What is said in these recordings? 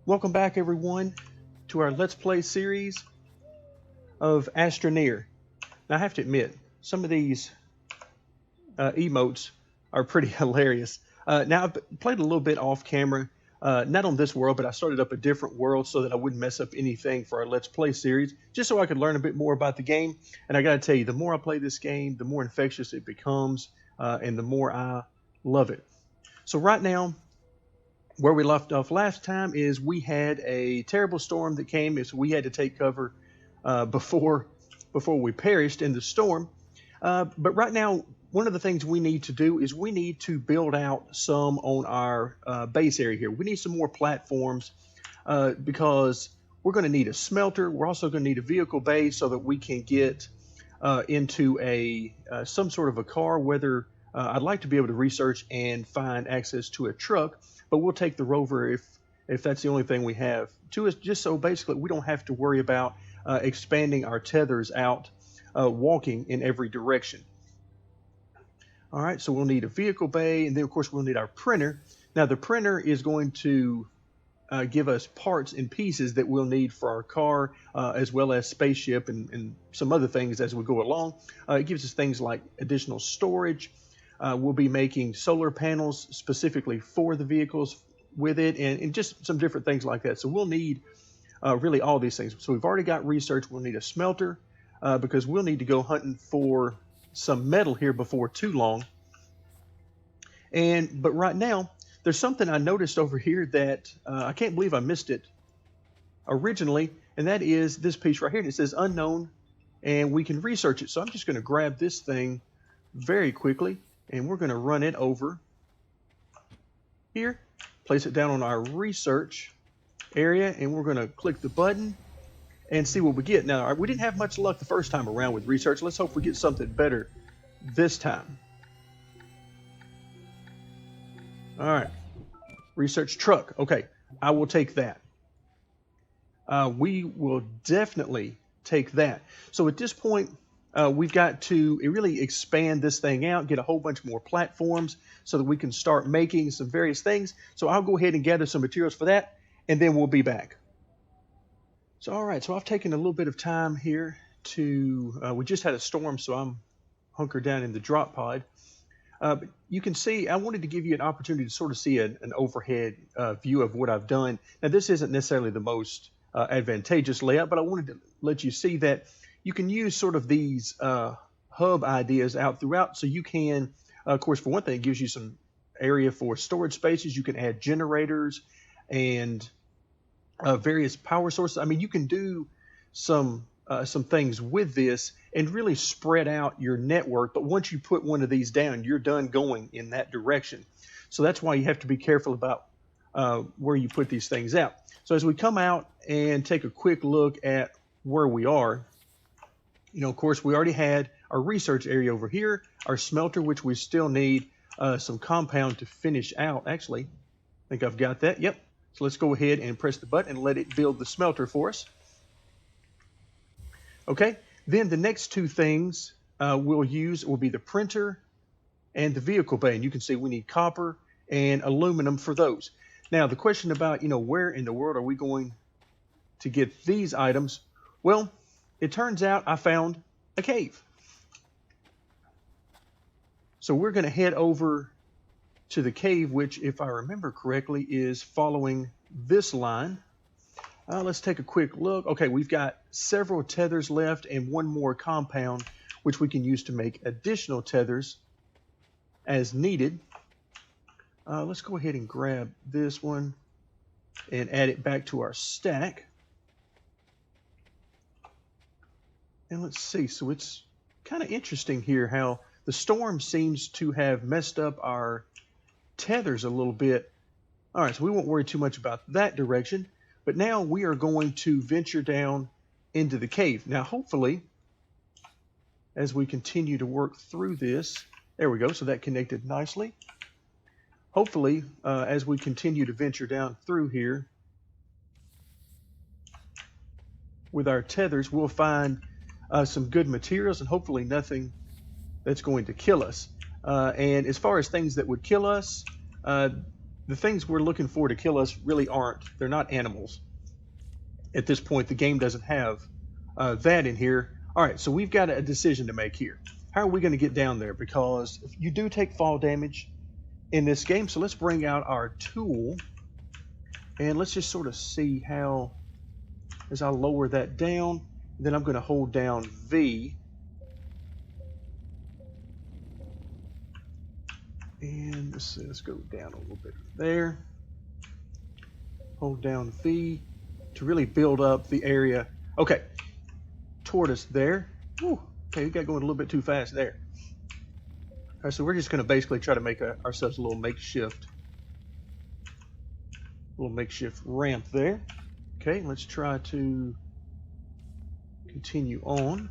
Welcome back, everyone, to our Let's Play series of Astroneer. Now, I have to admit, some of these emotes are pretty hilarious. Now, I've played a little bit off camera, not on this world, but I started up a different world so that I wouldn't mess up anything for our Let's Play series, just so I could learn a bit more about the game. And I got to tell you, the more I play this game, the more infectious it becomes, and the more I love it. So right now, where we left off last time is we had a terrible storm that came, so we had to take cover before we perished in the storm. But right now, one of the things we need to do is we need to build out some on our base area here. We need some more platforms because we're going to need a smelter. We're also going to need a vehicle bay so that we can get into some sort of a car. Whether I'd like to be able to research and find access to a truck, but we'll take the rover if that's the only thing we have to us, just so basically we don't have to worry about expanding our tethers out, walking in every direction. All right, so we'll need a vehicle bay, and then of course we'll need our printer. Now the printer is going to give us parts and pieces that we'll need for our car, as well as spaceship and some other things as we go along. It gives us things like additional storage. We'll be making solar panels specifically for the vehicles with it, and just some different things like that. So we'll need really all these things. So we've already got research. We'll need a smelter because we'll need to go hunting for some metal here before too long. But right now, there's something I noticed over here that I can't believe I missed it originally, and that is this piece right here. And it says unknown, and we can research it. So I'm just going to grab this thing very quickly, and we're going to run it over here, place it down on our research area, and we're going to click the button and see what we get. Now, we didn't have much luck the first time around with research. Let's hope we get something better this time. All right, research truck. Okay, I will take that. We will definitely take that. So at this point, we've got to really expand this thing out, get a whole bunch more platforms so that we can start making some various things. So I'll go ahead and gather some materials for that, and then we'll be back. So, all right, so I've taken a little bit of time here we just had a storm, so I'm hunkered down in the drop pod. But you can see, I wanted to give you an opportunity to sort of see an overhead view of what I've done. Now, this isn't necessarily the most advantageous layout, but I wanted to let you see that you can use sort of these hub ideas out throughout. So you can, of course, for one thing, it gives you some area for storage spaces. You can add generators and various power sources. I mean, you can do some things with this and really spread out your network. But once you put one of these down, you're done going in that direction. So that's why you have to be careful about where you put these things out. So as we come out and take a quick look at where we are, of course, we already had our research area over here, our smelter, which we still need some compound to finish out. Actually, I think I've got that. Yep. So let's go ahead and press the button and let it build the smelter for us. Okay. Then the next two things we'll use will be the printer and the vehicle bay. And you can see we need copper and aluminum for those. Now, the question about, where in the world are we going to get these items? Well, it turns out I found a cave. So we're going to head over to the cave, which, if I remember correctly, is following this line. Let's take a quick look. Okay, we've got several tethers left and one more compound, which we can use to make additional tethers as needed. Let's go ahead and grab this one and add it back to our stack. And let's see, so it's kind of interesting here how the storm seems to have messed up our tethers a little bit. All right, so we won't worry too much about that direction. But now we are going to venture down into the cave. Now, hopefully, as we continue to work through this, there we go, so that connected nicely. Hopefully, as we continue to venture down through here with our tethers, we'll find some good materials and hopefully nothing that's going to kill us. And as far as things that would kill us, the things we're looking for to kill us really aren't. They're not animals. At this point, the game doesn't have that in here. All right, so we've got a decision to make here. How are we going to get down there? Because you do take fall damage in this game. So let's bring out our tool and let's just sort of see how, as I lower that down, then I'm going to hold down V. And let's go down a little bit there. Hold down V to really build up the area. Okay, toward us there. Whew. Okay, we got going a little bit too fast there. All right, so we're just going to basically try to make ourselves a little makeshift ramp there. Okay, let's try to continue on.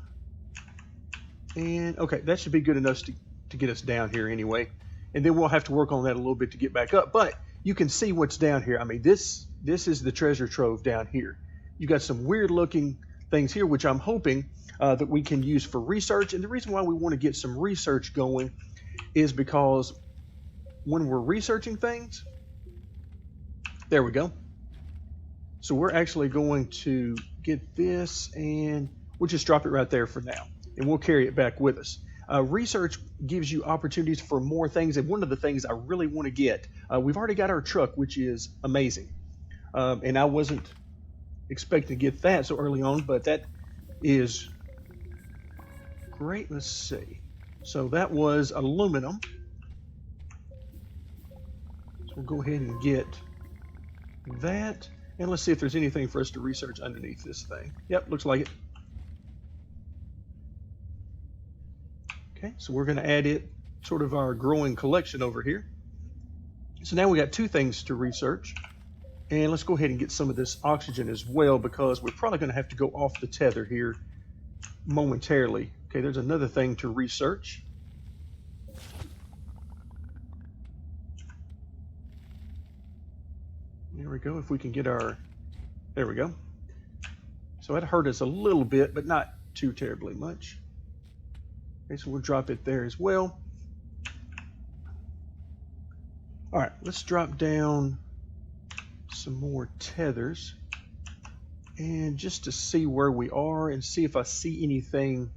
And okay, that should be good enough to get us down here anyway. And then we'll have to work on that a little bit to get back up. But you can see what's down here. I mean, this is the treasure trove down here. You got some weird looking things here, which I'm hoping that we can use for research. And the reason why we want to get some research going is because when we're researching things, there we go. So we're actually going to get this and we'll just drop it right there for now. And we'll carry it back with us. Research gives you opportunities for more things, and one of the things I really want to get, we've already got our truck, which is amazing, and I wasn't expecting to get that so early on, but that is great. Let's see. So that was aluminum. So we'll go ahead and get that, and let's see if there's anything for us to research underneath this thing. Yep, looks like it. Okay, so we're going to add it, sort of our growing collection over here. So now we got two things to research. And let's go ahead and get some of this oxygen as well, because we're probably going to have to go off the tether here momentarily. Okay, there's another thing to research. There we go, if we can get our, there we go. So that hurt us a little bit, but not too terribly much. Okay, so we'll drop it there as well. All right, let's drop down some more tethers, and just to see where we are and see if I see anything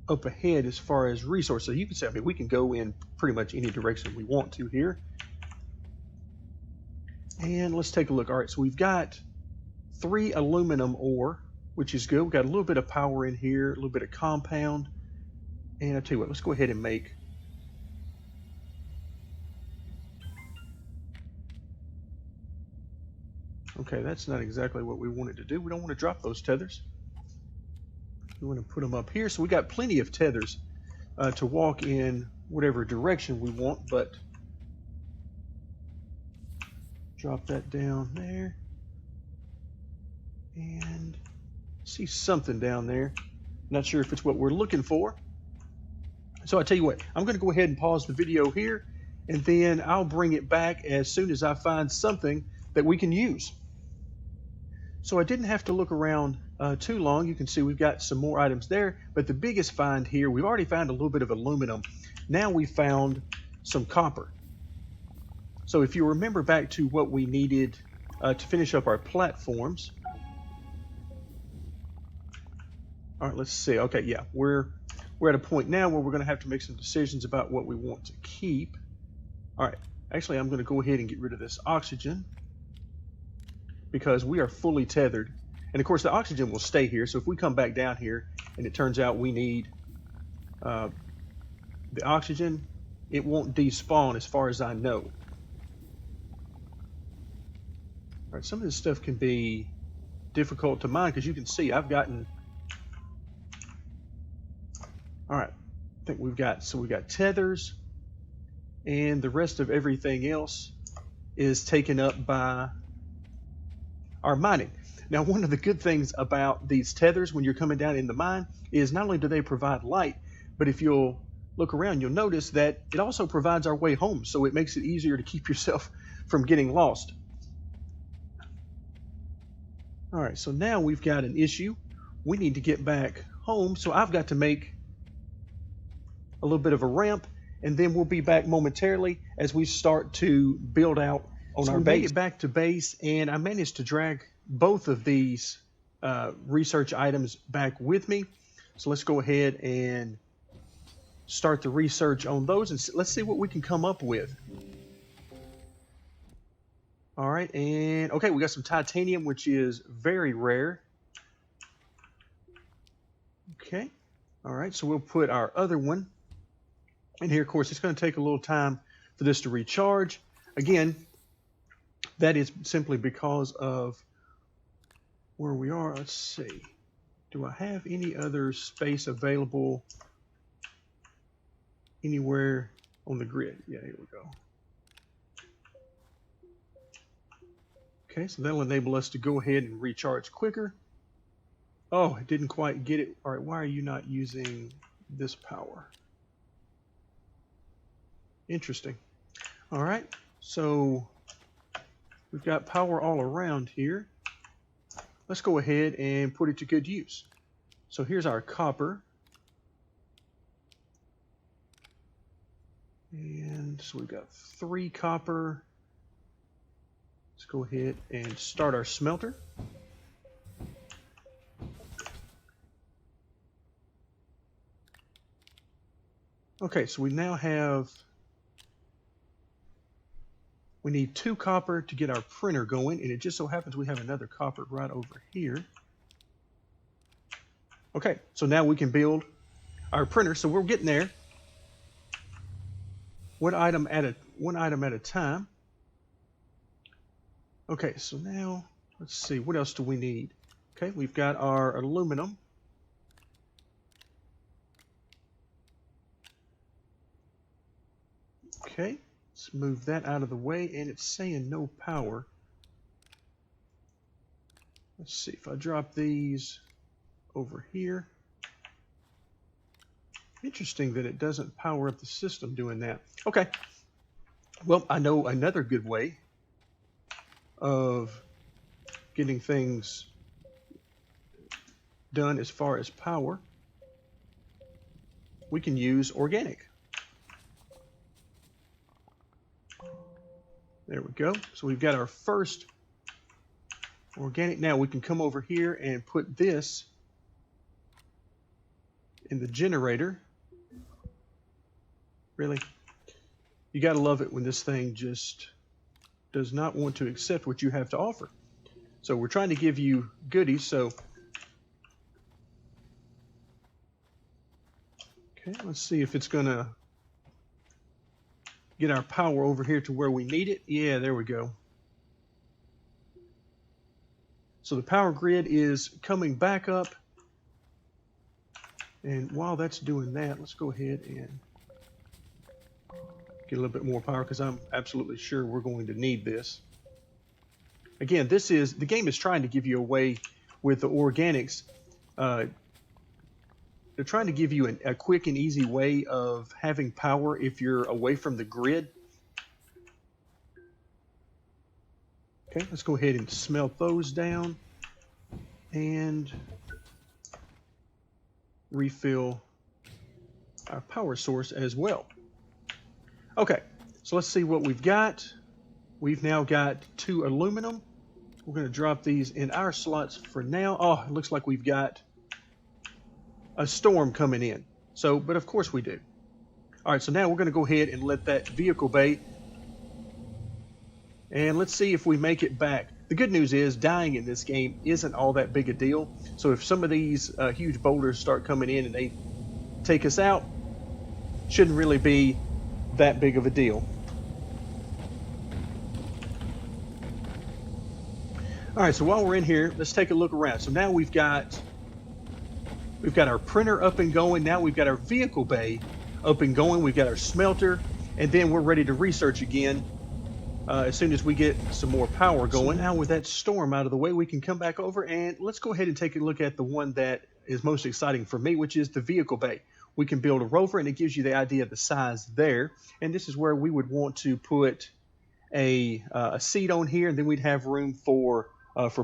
up ahead as far as resources. You can say, I mean, we can go in pretty much any direction we want to here. And let's take a look. All right, so we've got 3 aluminum ore, which is good. We've got a little bit of power in here, a little bit of compound. And I'll tell you what, let's go ahead and make okay, that's not exactly what we wanted to do. We don't want to drop those tethers. We want to put them up here. So we got plenty of tethers to walk in whatever direction we want, but drop that down there. And see something down there. Not sure if it's what we're looking for. So I tell you what, I'm going to go ahead and pause the video here, and then I'll bring it back as soon as I find something that we can use. So I didn't have to look around too long. You can see we've got some more items there, but the biggest find here, we've already found a little bit of aluminum. Now we found some copper. So if you remember back to what we needed to finish up our platforms. All right, let's see. Okay, yeah, we're at a point now where we're going to have to make some decisions about what we want to keep. All right, actually, I'm going to go ahead and get rid of this oxygen because we are fully tethered. And of course, the oxygen will stay here. So if we come back down here and it turns out we need the oxygen, it won't despawn as far as I know. All right, some of this stuff can be difficult to mine because you can see I've gotten. All right, I think we've got tethers, and the rest of everything else is taken up by our mining. Now, one of the good things about these tethers when you're coming down in the mine is not only do they provide light, but if you'll look around, you'll notice that it also provides our way home, so it makes it easier to keep yourself from getting lost. All right, so now we've got an issue. We need to get back home, so I've got to make a little bit of a ramp, and then we'll be back momentarily as we start to build out on our base. We made it back to base, and I managed to drag both of these research items back with me. So let's go ahead and start the research on those, and let's see what we can come up with. All right, and okay, we got some titanium, which is very rare. Okay, all right, so we'll put our other one in here. Of course, it's going to take a little time for this to recharge. Again, that is simply because of where we are. Let's see. Do I have any other space available anywhere on the grid? Yeah, here we go. Okay, so that'll enable us to go ahead and recharge quicker. Oh, it didn't quite get it. All right, why are you not using this power? Interesting. All right, so we've got power all around here. Let's go ahead and put it to good use. So here's our copper. And so we've got 3 copper. Let's go ahead and start our smelter. Okay, so we now have, we need 2 copper to get our printer going, and it just so happens we have another copper right over here. Okay, so now we can build our printer. So we're getting there. One item at a time. Okay, so now let's see, what else do we need? Okay, we've got our aluminum. Okay, let's move that out of the way, and it's saying no power. Let's see if I drop these over here. Interesting that it doesn't power up the system doing that. Okay, well, I know another good way of getting things done as far as power. We can use organic. There we go. So we've got our first organic. Now we can come over here and put this in the generator. Really? You got to love it when this thing just does not want to accept what you have to offer. So we're trying to give you goodies. So, okay, let's see if it's going to get our power over here to where we need it. Yeah, there we go. So the power grid is coming back up. And while that's doing that, let's go ahead and get a little bit more power, because I'm absolutely sure we're going to need this. Again, the game is trying to give you a way with the organics. They're trying to give you a quick and easy way of having power if you're away from the grid. Okay, let's go ahead and smelt those down and refill our power source as well. Okay, so let's see what we've got. We've now got 2 aluminum. We're going to drop these in our slots for now. Oh, it looks like we've got a storm coming in. So, but of course we do. All right, so now we're going to go ahead and let that vehicle bay. And let's see if we make it back. The good news is dying in this game isn't all that big a deal. So if some of these huge boulders start coming in and they take us out, shouldn't really be that big of a deal. All right, so while we're in here, let's take a look around. So now we've got our printer up and going. Now we've got our vehicle bay up and going. We've got our smelter, and then we're ready to research again as soon as we get some more power going. So now with that storm out of the way, we can come back over and let's go ahead and take a look at the one that is most exciting for me, which is the vehicle bay. We can build a rover, and it gives you the idea of the size there. And this is where we would want to put a seat on here, and then we'd have room for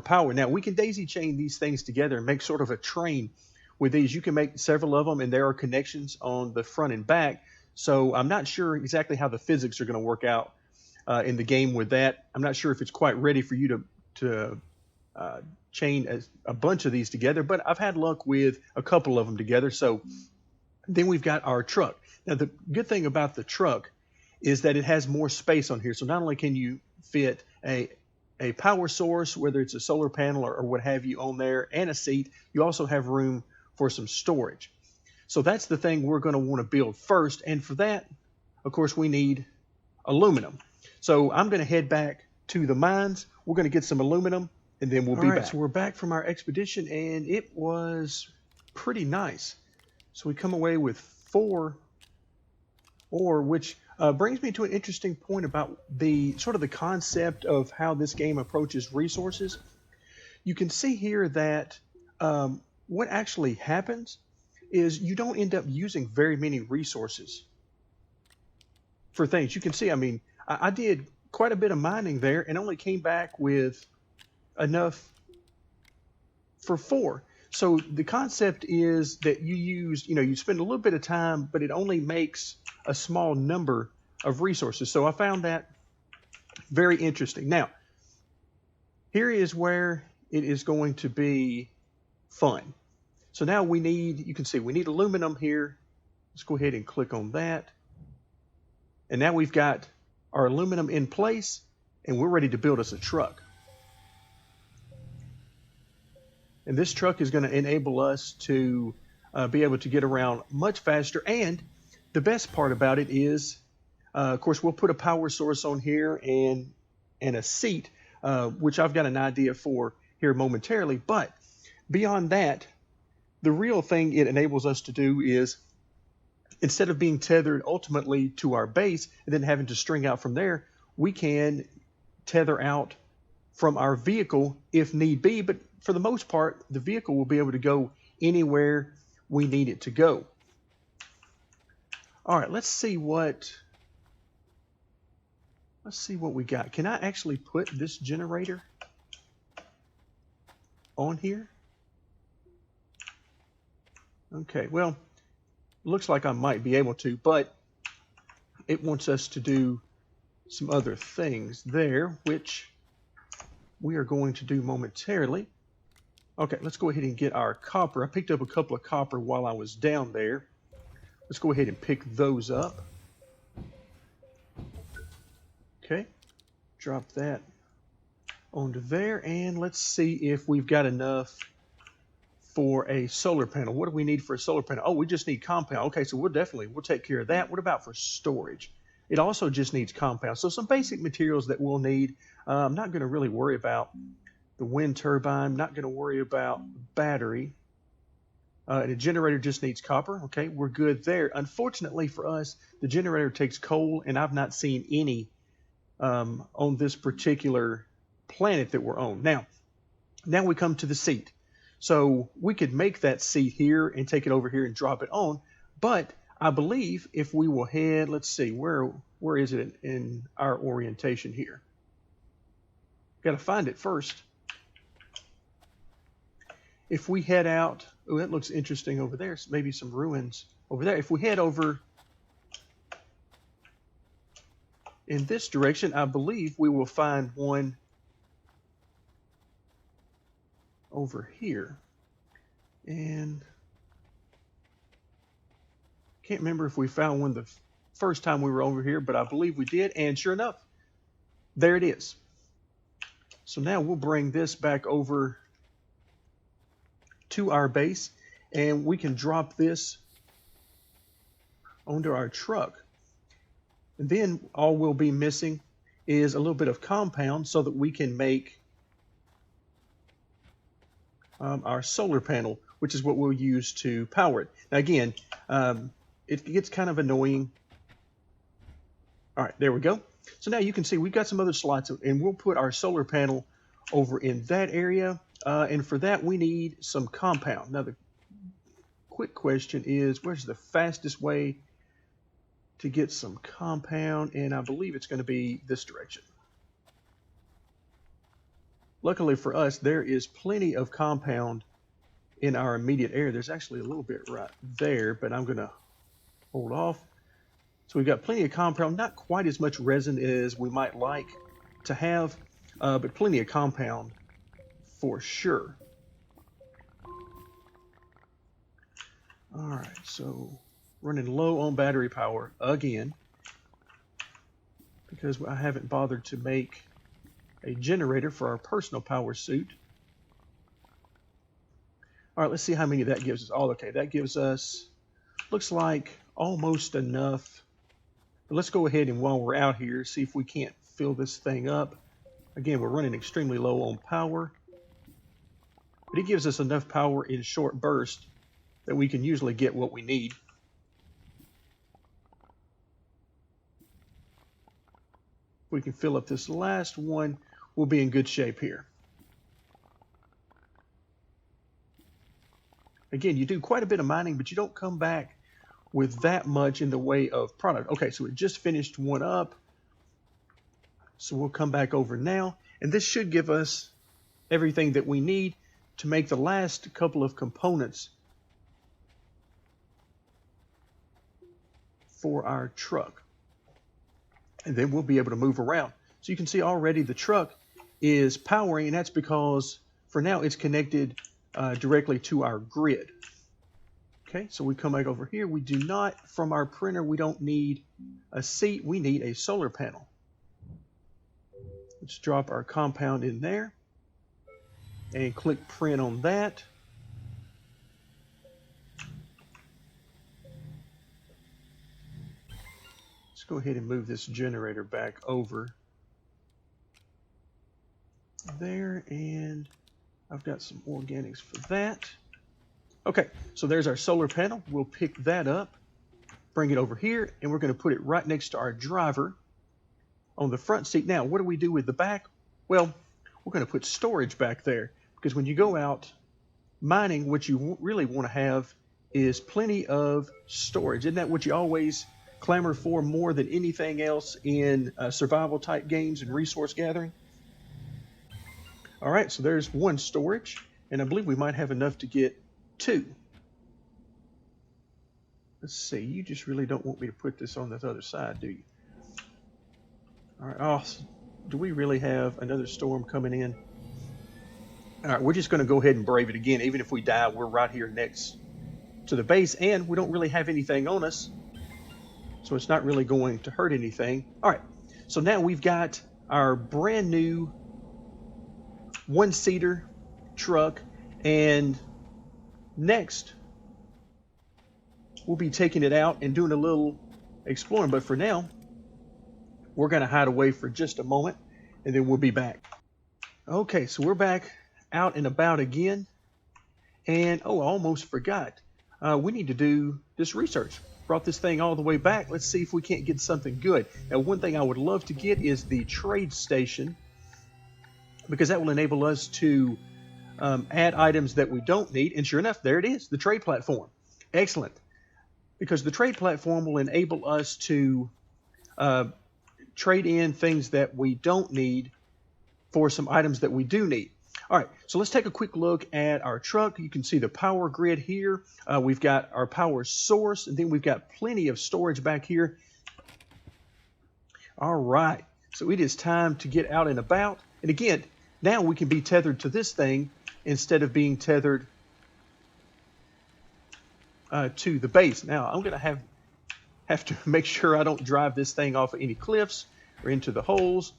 power. Now we can daisy chain these things together and make sort of a train with these. You can make several of them, and there are connections on the front and back. So I'm not sure exactly how the physics are going to work out in the game with that. I'm not sure if it's quite ready for you to chain a bunch of these together, but I've had luck with a couple of them together. So then we've got our truck. Now, the good thing about the truck is that it has more space on here. So not only can you fit a power source, whether it's a solar panel or what have you on there, and a seat, you also have room for some storage. So that's the thing we're going to want to build first. And for that, of course, we need aluminum. So I'm going to head back to the mines. We're going to get some aluminum, and then we'll be back. So we're back from our expedition, and it was pretty nice. So we come away with 4 ore, which brings me to an interesting point about the sort of the concept of how this game approaches resources. You can see here that what actually happens is you don't end up using very many resources for things. You can see, I mean, I did quite a bit of mining there and only came back with enough for 4. So the concept is that you spend a little bit of time, but it only makes a small number of resources. So I found that very interesting. Now, here is where it is going to be fun. So now you can see we need aluminum here. Let's go ahead and click on that. And now we've got our aluminum in place, and we're ready to build us a truck. And this truck is going to enable us to be able to get around much faster. And the best part about it is, of course, we'll put a power source on here and a seat, which I've got an idea for here momentarily. But beyond that, the real thing it enables us to do is, instead of being tethered ultimately to our base and then having to string out from there, we can tether out from our vehicle if need be. But for the most part, the vehicle will be able to go anywhere we need it to go. All right, let's see what we got. Can I actually put this generator on here? Okay, well, looks like I might be able to, but it wants us to do some other things there, which we are going to do momentarily. Okay, let's go ahead and get our copper. I picked up a couple of copper while I was down there. Let's go ahead and pick those up. Okay, drop that onto there, and let's see if we've got enough for a solar panel. What do we need for a solar panel? Oh, we just need compound. Okay, so we'll take care of that. What about for storage? It also just needs compound. So some basic materials that we'll need. I'm not going to really worry about the wind turbine. Not going to worry about battery. And a generator just needs copper. Okay, we're good there. Unfortunately for us, the generator takes coal, and I've not seen any on this particular planet that we're on. Now we come to the seat. So we could make that seat here and take it over here and drop it on. But I believe if we will head, let's see, where is it in our orientation here? Got to find it first. If we head out, oh, that looks interesting over there. Maybe some ruins over there. If we head over in this direction, I believe we will find one over here. And can't remember if we found one the first time we were over here, but I believe we did. And sure enough, there it is. So now we'll bring this back over to our base, and we can drop this onto our truck. And then all we'll be missing is a little bit of compound so that we can make our solar panel, which is what we'll use to power it. Now again, it gets kind of annoying. All right, there we go. So now you can see we've got some other slots, and we'll put our solar panel over in that area. And for that, we need some compound. Now, the quick question is, where's the fastest way to get some compound? And I believe it's going to be this direction. Luckily for us, there is plenty of compound in our immediate area. There's actually a little bit right there, but I'm going to hold off. So we've got plenty of compound, not quite as much resin as we might like to have, but plenty of compound for sure. All right, so running low on battery power again because I haven't bothered to make a generator for our personal power suit. All right, let's see how many that gives us. Oh, okay, that gives us, looks like almost enough. But let's go ahead and while we're out here, see if we can't fill this thing up. Again, we're running extremely low on power, but it gives us enough power in short bursts that we can usually get what we need. If we can fill up this last one, we'll be in good shape here. Again, you do quite a bit of mining, but you don't come back with that much in the way of product. Okay, so it just finished one up. So we'll come back over now, and this should give us everything that we need to make the last couple of components for our truck. And then we'll be able to move around. So you can see already the truck is powering, and that's because for now it's connected directly to our grid. Okay, so we come back over here. We do not, from our printer, we don't need a seat, we need a solar panel. Let's drop our compound in there and click print on that. Let's go ahead and move this generator back over there, and I've got some organics for that. Okay, so there's our solar panel. We'll pick that up, bring it over here, and we're going to put it right next to our driver on the front seat. Now, what do we do with the back? Well, we're going to put storage back there, because when you go out mining, what you really want to have is plenty of storage. Isn't that what you always clamor for more than anything else in survival type games and resource gathering? All right, so there's one storage, and I believe we might have enough to get two. Let's see, you just really don't want me to put this on this other side, do you? All right, oh, do we really have another storm coming in? All right, we're just going to go ahead and brave it again. Even if we die, we're right here next to the base, and we don't really have anything on us, so it's not really going to hurt anything. All right, so now we've got our brand new one-seater truck, and next we'll be taking it out and doing a little exploring, but for now we're going to hide away for just a moment, and then we'll be back. Okay, so we're back out and about again, and oh, I almost forgot, we need to do this research. Brought this thing all the way back. Let's see if we can't get something good. Now, one thing I would love to get is the trade station, because that will enable us to add items that we don't need. And sure enough, there it is, the trade platform. Excellent. Because the trade platform will enable us to trade in things that we don't need for some items that we do need. All right, so let's take a quick look at our truck. You can see the power grid here. We've got our power source, and then we've got plenty of storage back here. All right, so it is time to get out and about. And again, now we can be tethered to this thing instead of being tethered to the base. Now, I'm going to have to make sure I don't drive this thing off of any cliffs or into the holes.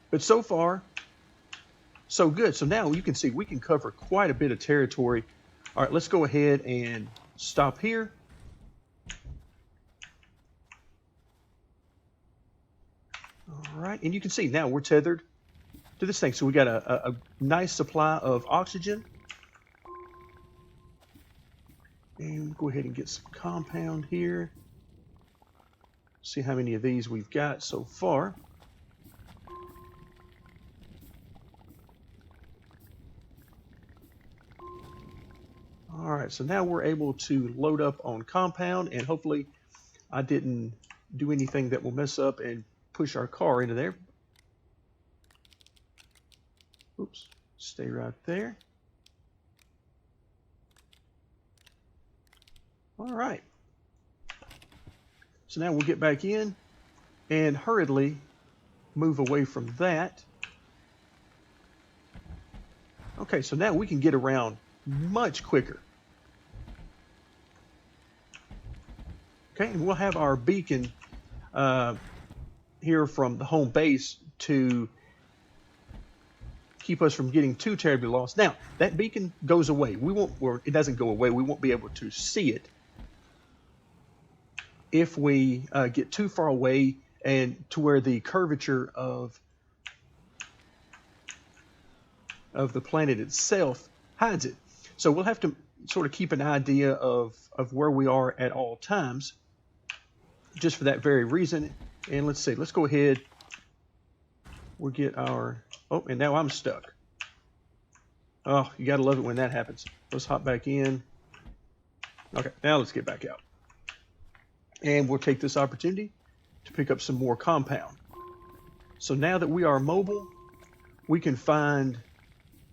But so far, so good. So now you can see we can cover quite a bit of territory. All right, let's go ahead and stop here. All right, and you can see now we're tethered to this thing. So we got a nice supply of oxygen. And we'll go ahead and get some compound here. See how many of these we've got so far. All right, so now we're able to load up on compound, and hopefully I didn't do anything that will mess up and push our car into there. Oops, stay right there. All right. So now we'll get back in and hurriedly move away from that. Okay, so now we can get around much quicker. Okay, and we'll have our beacon here from the home base to keep us from getting too terribly lost. Now, that beacon goes away. We won't, or it doesn't go away. We won't be able to see it if we get too far away and to where the curvature of the planet itself hides it. So we'll have to sort of keep an idea of where we are at all times, just for that very reason. And let's see, let's go ahead. We'll get our, oh, and now I'm stuck. Oh, you gotta love it when that happens. Let's hop back in. Okay, now let's get back out. And we'll take this opportunity to pick up some more compound. So now that we are mobile, we can find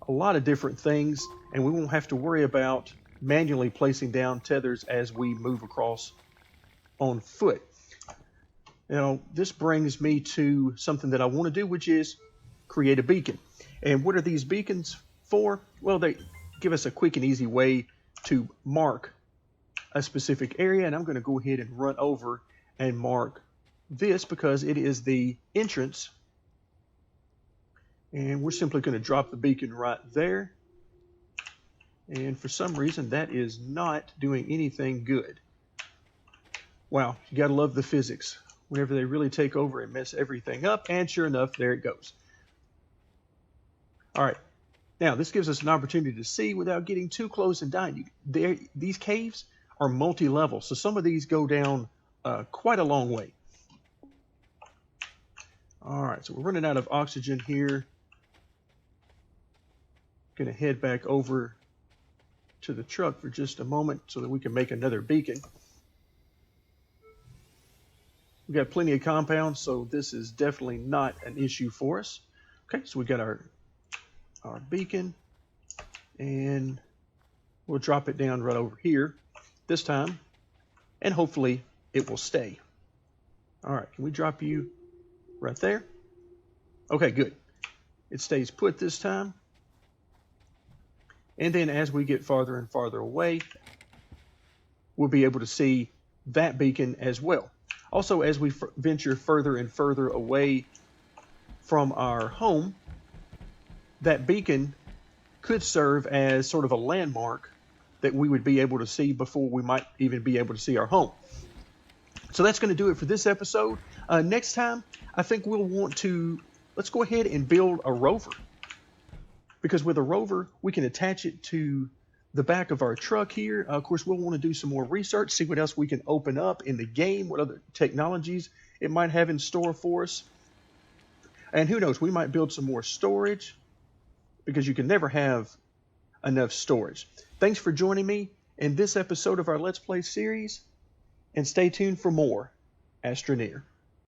a lot of different things, and we won't have to worry about manually placing down tethers as we move across on foot. Now, this brings me to something that I want to do, which is create a beacon. And what are these beacons for? Well, they give us a quick and easy way to mark a specific area, and I'm going to go ahead and run over and mark this because it is the entrance. And we're simply going to drop the beacon right there. And for some reason, that is not doing anything good. Wow, you got to love the physics whenever they really take over and mess everything up. And sure enough, there it goes. All right. Now, this gives us an opportunity to see without getting too close and dying. These caves are multi-level, so some of these go down quite a long way. All right, so we're running out of oxygen here. Going to head back over to the truck for just a moment so that we can make another beacon. We got plenty of compound, so this is definitely not an issue for us. Okay, so we got our beacon, and we'll drop it down right over here this time, and hopefully it will stay. All right, can we drop you right there? Okay, good. It stays put this time. And then as we get farther and farther away, we'll be able to see that beacon as well. Also, as we venture further and further away from our home, that beacon could serve as sort of a landmark that we would be able to see before we might even be able to see our home. So that's going to do it for this episode. Next time, I think we'll want to, let's go ahead and build a rover. Because with a rover, we can attach it to the back of our truck here. Of course, we'll want to do some more research, see what else we can open up in the game, what other technologies it might have in store for us. And who knows, we might build some more storage, because you can never have enough storage. Thanks for joining me in this episode of our Let's Play series, and stay tuned for more Astroneer.